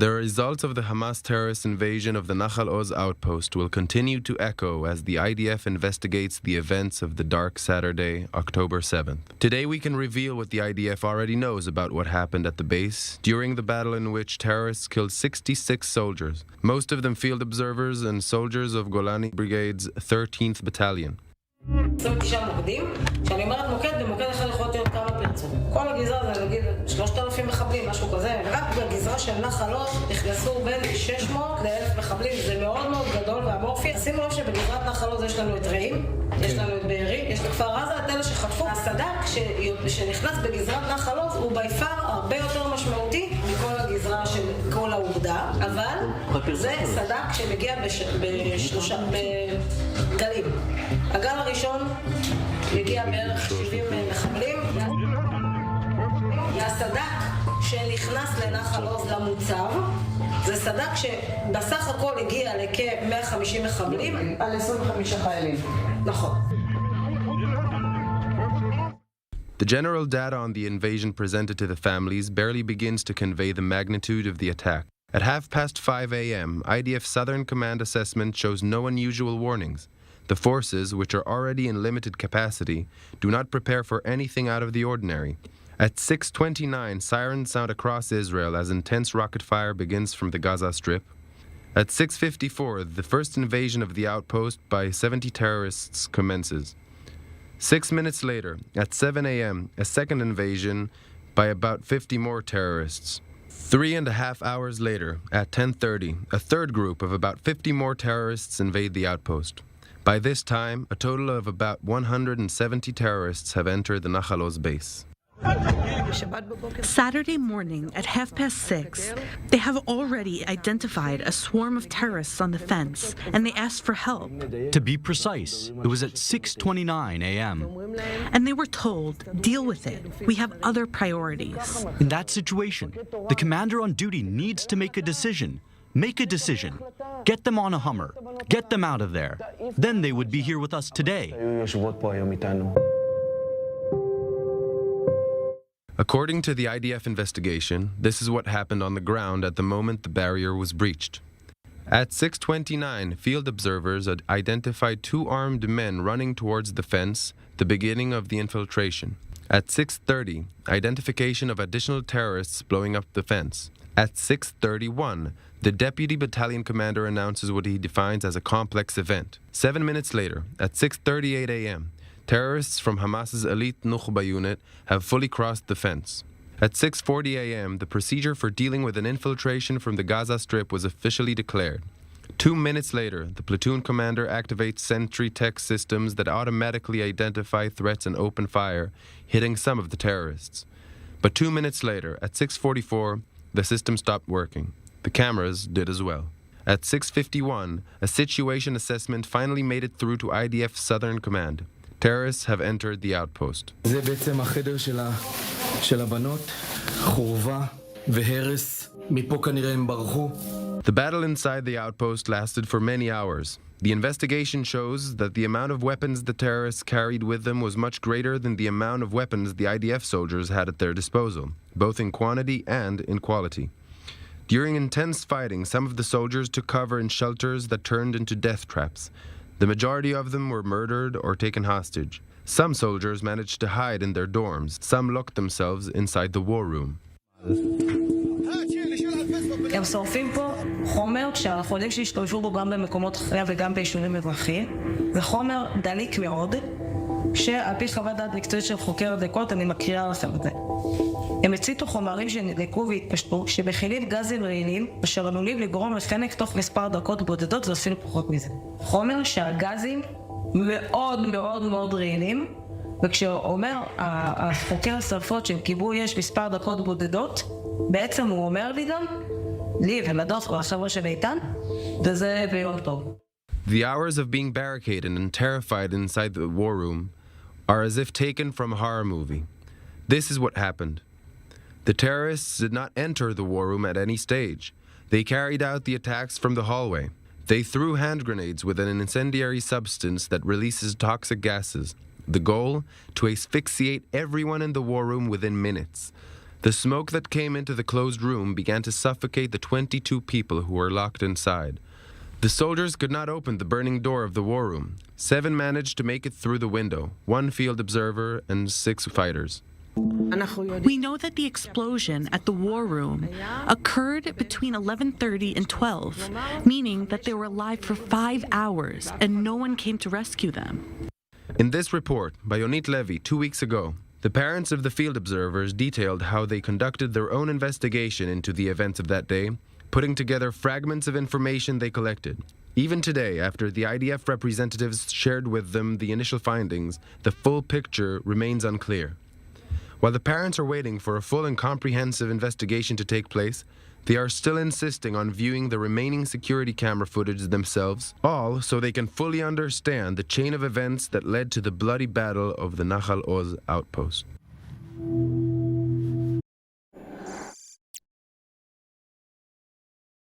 The results of the Hamas terrorist invasion of the Nahal Oz outpost will continue to echo as the IDF investigates the events of the dark Saturday, October 7th. Today we can reveal what the IDF already knows about what happened at the base during the battle in which terrorists killed 66 soldiers, most of them field observers and soldiers of Golani Brigade's 13th Battalion. 29 מוקדים, כשאני אומרת מוקד, במוקד אחד יכול להיות כמה פרצות. כל הגזרה זה נגיד 3,000 מחבלים, משהו כזה, רק בגזרה של נחל עוז נכנסו בין 600 ל-1,000 מחבלים, זה מאוד מאוד גדול ואמורפי. שימו לב שבגזרת נחל עוז יש לנו את רעים, יש לנו את בארי, יש לכפר עזה, את אלה שחטפו. הסד"כ שנכנס בגזרת נחל עוז הוא ביפר הרבה יותר משמעותי מכל הגזרה של כל האוגדה, אבל זה סד"כ שמגיע בגלים. הגל הראשון יגיע בערך 70 מחבלים. הסד"כ שנכנס לנחל עוז למוצב, זה סד"כ שבסך הכל הגיע לכ-150 מחבלים על 25 חיילים. נכון. The general data on the invasion presented to the families barely begins to convey the magnitude of the attack. At 5:30 a.m., IDF Southern Command assessment shows no unusual warnings. The forces, which are already in limited capacity, do not prepare for anything out of the ordinary. At 6:29, sirens sound across Israel as intense rocket fire begins from the Gaza Strip. At 6:54, the first invasion of the outpost by 70 terrorists commences. 6 minutes later, at 7 a.m., a second invasion by about 50 more terrorists. 3.5 hours later, at 10:30, a third group of about 50 more terrorists invade the outpost. By this time, a total of about 170 terrorists have entered the Nahal Oz base. Saturday morning at 6:30, they have already identified a swarm of terrorists on the fence, and they asked for help. To be precise, it was at 6:29 a.m. And they were told, deal with it. We have other priorities. In that situation, the commander on duty needs to make a decision. Make a decision. Get them on a Hummer. Get them out of there. Then they would be here with us today. According to the IDF investigation, this is what happened on the ground at the moment the barrier was breached. At 6:29, field observers had identified 2 armed men running towards the fence, the beginning of the infiltration. At 6:30, identification of additional terrorists blowing up the fence. At 6:31, the deputy battalion commander announces what he defines as a complex event. 7 minutes later, at 6:38 a.m., terrorists from Hamas's elite Nukhba unit have fully crossed the fence. At 6:40 a.m., the procedure for dealing with an infiltration from the Gaza Strip was officially declared. 2 minutes later, the platoon commander activates sentry text systems that automatically identify threats and open fire, hitting some of the terrorists. But 2 minutes later, at 6:44, the system stopped working. The cameras did as well. At 6:51, a situation assessment finally made it through to IDF Southern Command. Terrorists have entered the outpost. זה בעצם החדר של הבנות, חורבה והרס. מפה כנראה הם ברחו. The battle inside the outpost lasted for many hours. The investigation shows that the amount of weapons the terrorists carried with them was much greater than the amount of weapons the IDF soldiers had at their disposal, both in quantity and in quality. During intense fighting, some of the soldiers took cover in shelters that turned into death traps. The majority of them were murdered or taken hostage. Some soldiers managed to hide in their dorms. Some locked themselves inside the war room. הם שורפים פה חומר שאנחנו יודעים שהשתמשו בו גם במקומות אחרים וגם ביישובים אזרחיים. זה חומר דליק מאוד, שעל פי חוות דעת מקצועית של חוקר הדלקות, אני מקריאה לכם את זה. הם הציתו חומרים שנדלקו והתפשטו, שמכילים גזים רעילים, אשר עלולים לגרום לפנק תוך מספר דקות בודדות, זה אפילו פחות מזה. חומר שהגזים מאוד מאוד מאוד רעילים, וכשאומר החוקר השרפות של כיבוי אש מספר דקות בודדות, בעצם הוא אומר לי גם, לי ולדוף והחבר'ה של איתן, וזה ביום טוב. The hours of being barricaded and terrified inside the war room are as if taken from a horror movie. This is what happened. The terrorists did not enter the war room at any stage. They carried out the attacks from the hallway. They threw hand grenades with an incendiary substance that releases toxic gases. The goal? To asphyxiate everyone in the war room within minutes. The smoke that came into the closed room began to suffocate the 22 people who were locked inside. The soldiers could not open the burning door of the war room. 7 managed to make it through the window, 1 field observer and 6 fighters. We know that the explosion at the war room occurred between 11:30 and 12, meaning that they were alive for 5 hours and no one came to rescue them. In this report by Yonit Levy 2 weeks ago, the parents of the field observers detailed how they conducted their own investigation into the events of that day, putting together fragments of information they collected. Even today, after the IDF representatives shared with them the initial findings, the full picture remains unclear. While the parents are waiting for a full and comprehensive investigation to take place, they are still insisting on viewing the remaining security camera footage themselves, all so they can fully understand the chain of events that led to the bloody battle of the Nahal Oz outpost.